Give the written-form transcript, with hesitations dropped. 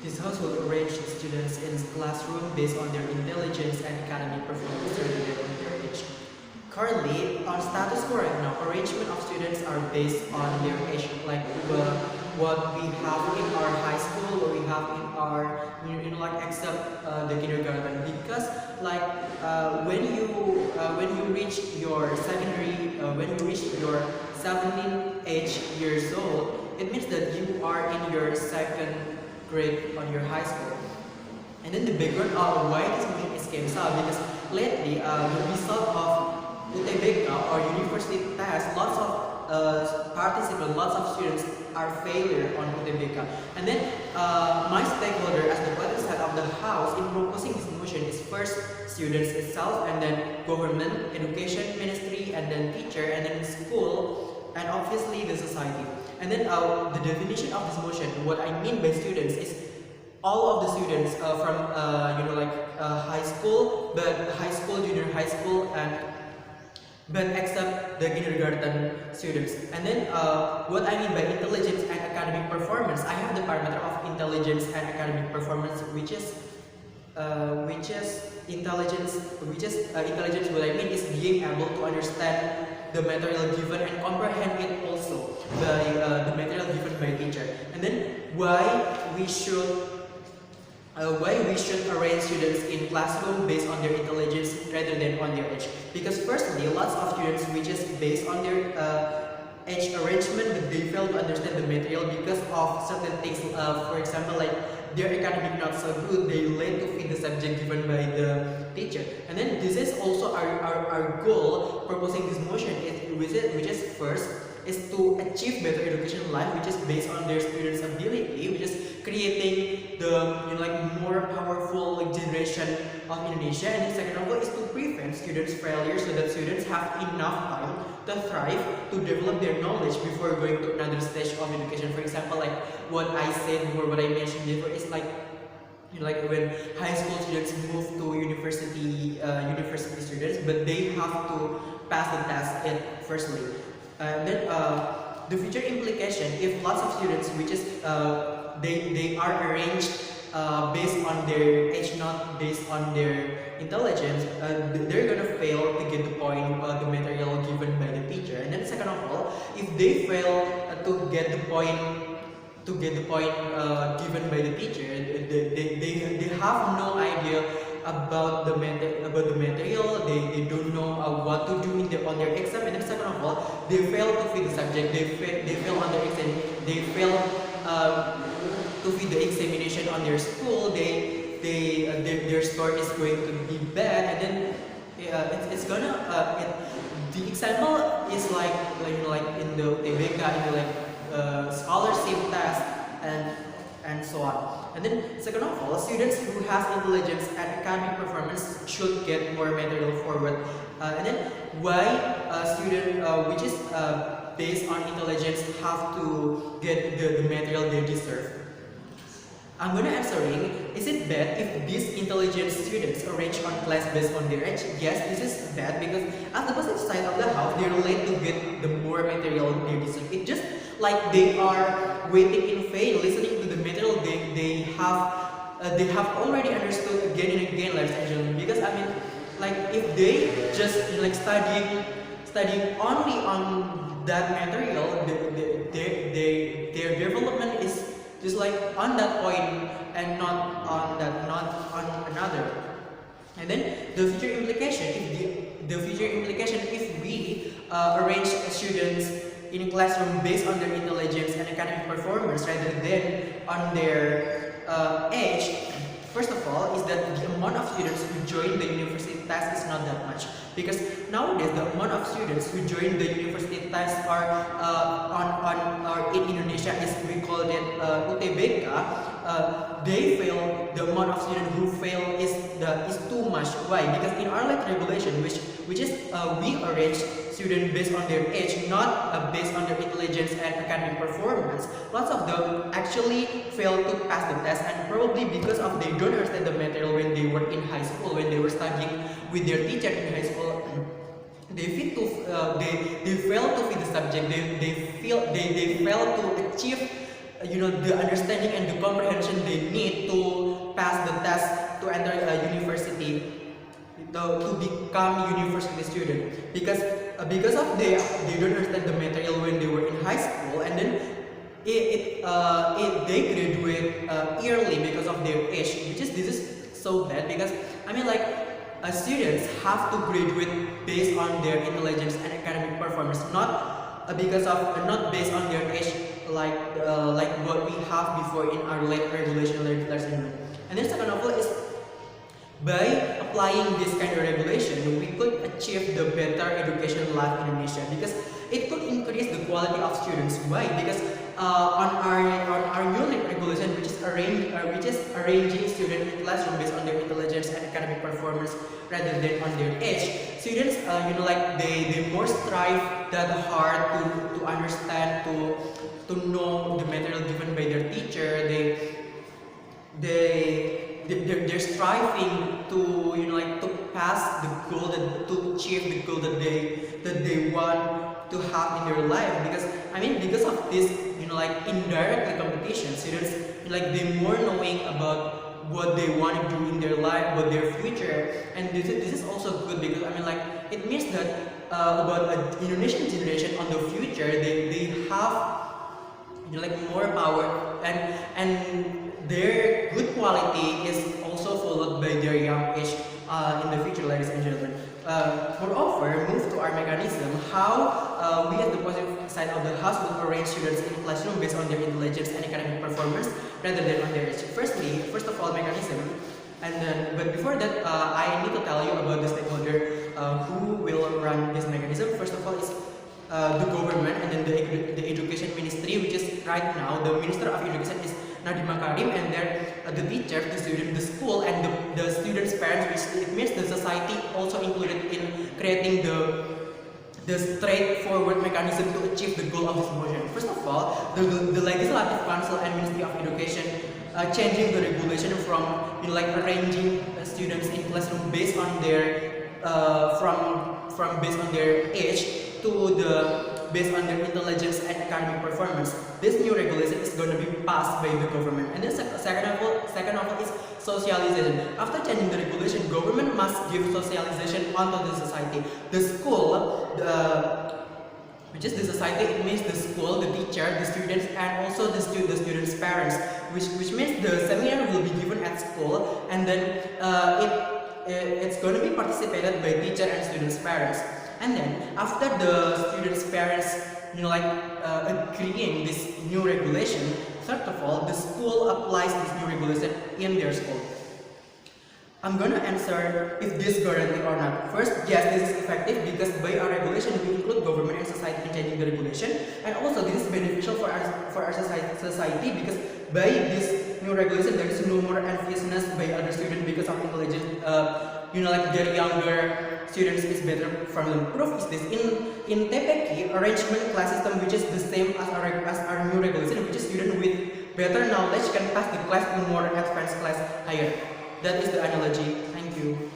This house will arrange students in classroom based on their intelligence and academic performance rather than on their age. Currently, on status quo right now, arrangement of students are based on their age, like what we have in our high school, what we have in our, except the kindergarten. Because when you reach your secondary, when you reach your 17 years old, it means that you are in your second grade on your high school. And then the background of why this motion is came out, because lately the result of UTBK or university test, lots of participants, lots of students are failure on UTBK. And then my stakeholder as the political side of the house in proposing this motion is first students itself, and then government, education ministry, and then teacher, and then school, and obviously the society. And then the definition of this motion, what I mean by students is all of the students from high school, junior high school, but except the kindergarten students. And then what I mean by intelligence and academic performance, I have the parameter of intelligence and academic performance, which is intelligence. What I mean is being able to understand the material given and comprehend it also by the material given by teacher. And then why we should arrange students in classroom based on their intelligence rather than on their age. Because firstly, lots of students which is based on their age arrangement, but they fail to understand the material because of certain things. For example, like their academic not so good, they late to fit the subject given by the teacher. And then this is also our goal proposing this motion, which is first is to achieve better education life, which is based on their students' ability, which is creating the more powerful generation of Indonesia. And the second of all is to prevent students' failure, so that students have enough time to thrive, to develop their knowledge before going to another stage of education. For example, like what I said before, what I mentioned before is like when high school students move to university students, but they have to pass the test firstly. And then the future implication, if lots of students which is they are arranged based on their age, not based on their intelligence, they're gonna fail to get the point the material given by the teacher. And then second of all, if they fail to get the point given by the teacher, they have no idea about the material. They don't know what to do on their exam. And then second of all, they fail to fit the subject. They fail on their exam. They fail to fit the examination on their school. Their score is going to be bad. And then it's gonna the example is like in the UTBK, in the scholarship test and so on. And then second of all, students who has intelligence and academic performance should get more material forward. And then why a student which is based on intelligence have to get the material they deserve? I'm gonna answering, is it bad if these intelligent students arrange on class based on their age? Yes, this is bad, because at the positive side of the house, they're late to get the more material they deserve. It just like they are waiting in vain, listening to the material they have already understood again and again, ladies and gentlemen. Because I mean, like if they just studying only on that material, their development is just like on that point and not on another. And then the future implication, if we arrange students in classroom based on their intelligence and academic performance rather than on their age, first of all, is that the amount of students who join the university test is not that much. Because nowadays the amount of students who join the university test are in Indonesia is, we call it UTBK. They fail. The amount of students who fail is too much. Why? Because in our regulation, which is we arrange students based on their age, not based on their intelligence and academic performance. Lots of them actually fail to pass the test, and probably because of they don't understand the material when they were in high school, when they were studying with their teacher in high school. They fail to fit the subject. They fail to achieve the understanding and the comprehension they need to become university student, because of they don't understand the material when they were in high school, and then they graduate early because of their age, this is so bad, because I mean like students have to graduate based on their intelligence and academic performance, not based on their age, like what we have before in our late regulation. And then second of all is, by applying this kind of regulation, we could achieve the better education life in Indonesia, because it could increase the quality of students. Why? Because on our new regulation, which is arranging students in classroom based on their intelligence and academic performance rather than on their age, students they more strive that hard to understand, to know the material given by their teacher. They're striving to to pass the goal, to achieve the goal that they want to have in their life, because of this indirect competition, students they more knowing about what they want to do in their life, about their future. And this is also good, because it means that about an Indonesian generation on the future, they have more power, and their good quality is also followed by their young age in the future, ladies and gentlemen. Moreover, move to our mechanism, how we at the positive side of the house will arrange students in classroom based on their intelligence and academic performance rather than on their age. First of all, mechanism. And then, but before that, I need to tell you about the stakeholder who will run this mechanism. First of all, is the government, and then the education ministry, which is right now the Minister of Education is Nadiem Makarim, and then the teacher, the student, the school, and the students' parents, which it means the society also included in creating the straightforward mechanism to achieve the goal of this motion. First of all, the Legislative Council and Ministry of Education changing the regulation from arranging students in classroom based on their from based on their age to based on their intelligence and academic performance. This new regulation is going to be passed by the government. And then second of all is socialization. After changing the regulation, government must give socialization onto the society. The school, which is the society, it means the school, the teacher, the students, and also the students' parents, which means the seminar will be given at school, and then it's going to be participated by teacher and students' parents. And then after the students' parents agreeing this new regulation, third of all, the school applies this new regulation in their school. I'm gonna answer if this guarantee or not. First, yes, this is effective, because by our regulation we include government and society in changing the regulation, and also this is beneficial for our society, because by this new regulation there is no more enviousness by other students because of intelligence. Their younger students is better from them. Proof is this in TPK arrangement class system, which is the same as our new regulation, which is student with better knowledge can pass the class in more advanced class higher. That is the analogy. Thank you.